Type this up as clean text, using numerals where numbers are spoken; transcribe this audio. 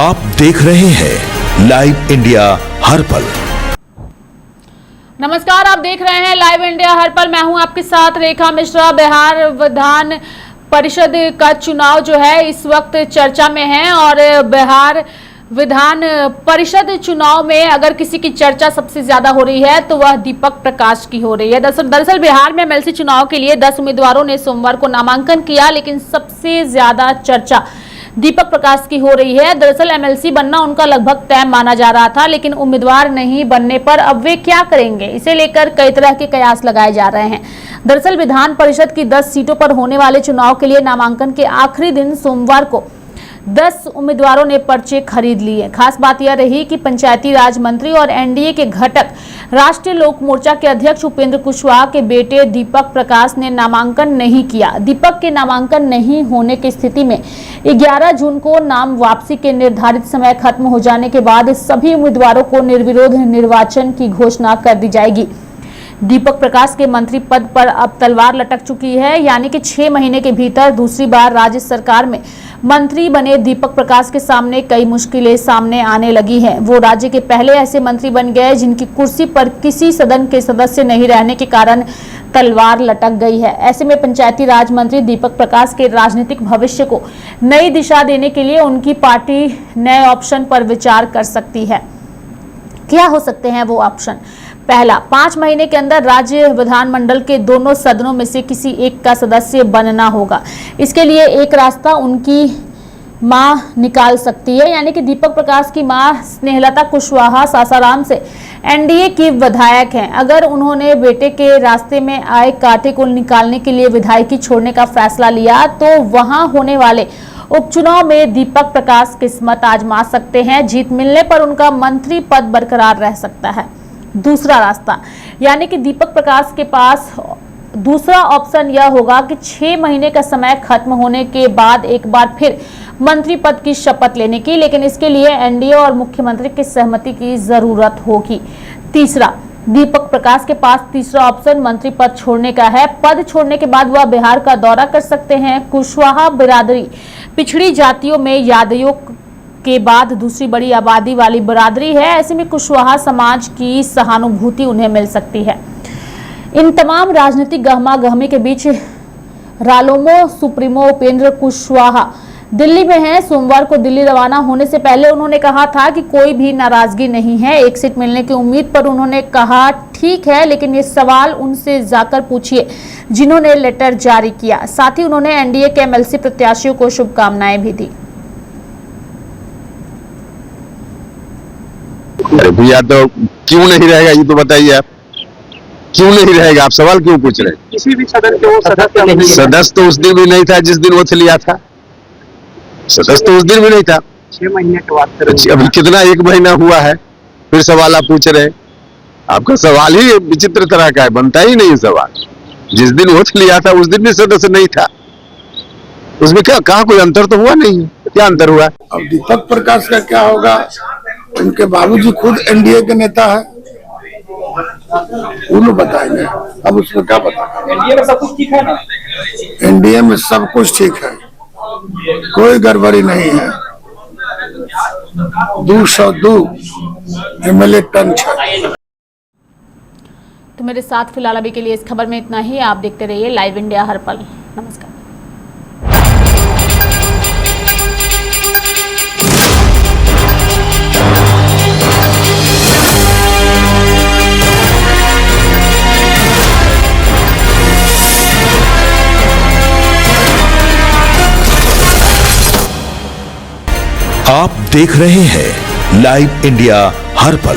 आप देख रहे हैं लाइव इंडिया हर पल। नमस्कार, आप देख रहे हैं लाइव इंडिया हर पल। मैं हूं आपके साथ रेखा मिश्रा। बिहार विधान परिषद का चुनाव जो है इस वक्त चर्चा में है और बिहार विधान परिषद चुनाव में अगर किसी की चर्चा सबसे ज्यादा हो रही है तो वह दीपक प्रकाश की हो रही है। दरअसल बिहार में एमएलसी चुनाव के लिए 10 उम्मीदवारों ने सोमवार को नामांकन किया, लेकिन सबसे ज्यादा चर्चा दीपक प्रकाश की हो रही है। दरअसल एमएलसी बनना उनका लगभग तय माना जा रहा था, लेकिन उम्मीदवार नहीं बनने पर अब वे क्या करेंगे, इसे लेकर कई तरह के कयास लगाए जा रहे हैं। दरअसल विधान परिषद की 10 सीटों पर होने वाले चुनाव के लिए नामांकन के आखिरी दिन सोमवार को 10 उम्मीदवारों ने पर्चे खरीद लिए। खास बात यह रही कि पंचायती राज मंत्री और एनडीए के घटक राष्ट्रीय लोक मोर्चा के अध्यक्ष उपेंद्र कुशवाहा के बेटे दीपक प्रकाश ने नामांकन नहीं किया। दीपक के नामांकन नहीं होने की स्थिति में 11 जून को नाम वापसी के निर्धारित समय खत्म हो जाने के बाद सभी उम्मीदवारों को निर्विरोध निर्वाचन की घोषणा कर दी जाएगी। दीपक प्रकाश के मंत्री पद पर अब तलवार लटक चुकी है, यानी कि 6 महीने के भीतर दूसरी बार राज्य सरकार में मंत्री बने दीपक प्रकाश के सामने कई मुश्किलें सामने आने लगी हैं। वो राज्य के पहले ऐसे मंत्री बन गए जिनकी कुर्सी पर किसी सदन के सदस्य नहीं रहने के कारण तलवार लटक गई है। ऐसे में पंचायती राज मंत्री दीपक प्रकाश के राजनीतिक भविष्य को नई दिशा देने के लिए उनकी पार्टी नए ऑप्शन पर विचार कर सकती है। क्या हो सकते हैं वो ऑप्शन? पहला, 5 महीने के अंदर राज्य विधानमंडल के दोनों सदनों में से किसी एक का सदस्य बनना होगा। इसके लिए एक रास्ता उनकी मां निकाल सकती है, यानी कि दीपक प्रकाश की मां स्नेहलता कुशवाहा सासाराम से एनडीए की विधायक हैं। अगर उन्होंने बेटे के रास्ते में आए कांटे को निकालने के लिए विधायकी छोड़ने का फैसला लिया तो वहां होने वाले उपचुनाव में दीपक प्रकाश किस्मत आजमा सकते हैं। जीत मिलने पर उनका मंत्री पद बरकरार रह सकता है। दूसरा रास्ता, यानी कि दीपक प्रकाश के पास दूसरा ऑप्शन यह होगा कि 6 महीने का समय खत्म होने के बाद एक बार फिर मंत्री पद की शपथ लेने की, लेकिन इसके लिए एनडीए और मुख्यमंत्री की सहमति की जरूरत होगी। तीसरा, दीपक प्रकाश के पास तीसरा ऑप्शन मंत्री पद छोड़ने का है। पद छोड़ने के बाद वह बिहार का दौरा कर सकते हैं। कुशवाहा बिरादरी पिछड़ी जातियों में यादवों के बाद दूसरी बड़ी आबादी वाली बिरादरी है। ऐसे में कुशवाहा समाज की सहानुभूति उन्हें मिल सकती है। इन तमाम राजनीतिक गहमा-गहमी के बीच रालोमो सुप्रीमो उपेंद्र कुशवाहा दिल्ली में हैं। सोमवार को दिल्ली रवाना होने से पहले उन्होंने कहा था कि कोई भी नाराजगी नहीं है। एक सीट मिलने की उम्मीद पर उन्होंने कहा ठीक है, लेकिन ये सवाल उनसे जाकर पूछिए जिन्होंने लेटर जारी किया। साथ ही उन्होंने एनडीए के एमएलसी प्रत्याशियों को शुभकामनाएं भी दी। अरे भैया, तो क्यों नहीं रहेगा ये तो बताइए आप, क्यों नहीं रहेगा? आप सवाल क्यों पूछ रहे हैं? किसी भी सदन के वो सदस्य तो उस दिन भी नहीं था जिस दिन वो लिया था। सदस्य तो उस दिन भी नहीं था। 6 महीने के बाद अभी कितना 1 महीना हुआ है, फिर सवाल आप पूछ रहे हैं? आपका सवाल ही विचित्र तरह का है, बनता ही नहीं सवाल। जिस दिन वो लिया था उस दिन भी सदस्य नहीं था। उसमें क्या कहा, कोई अंतर तो हुआ नहीं है। क्या अंतर हुआ? अब दीपक प्रकाश का क्या होगा? उनके बाबूजी खुद एनडीए के नेता है, वो लोग बताएंगे। अब उसमें क्या पता? एनडीए में सब कुछ ठीक है ना? एनडीए में सब कुछ ठीक है, कोई गड़बड़ी नहीं है। 202 एमएलए टन है। तो मेरे साथ फिलहाल अभी के लिए इस खबर में इतना ही। आप देखते रहिए लाइव इंडिया हर पल। नमस्कार। आप देख रहे हैं लाइव इंडिया हर पल।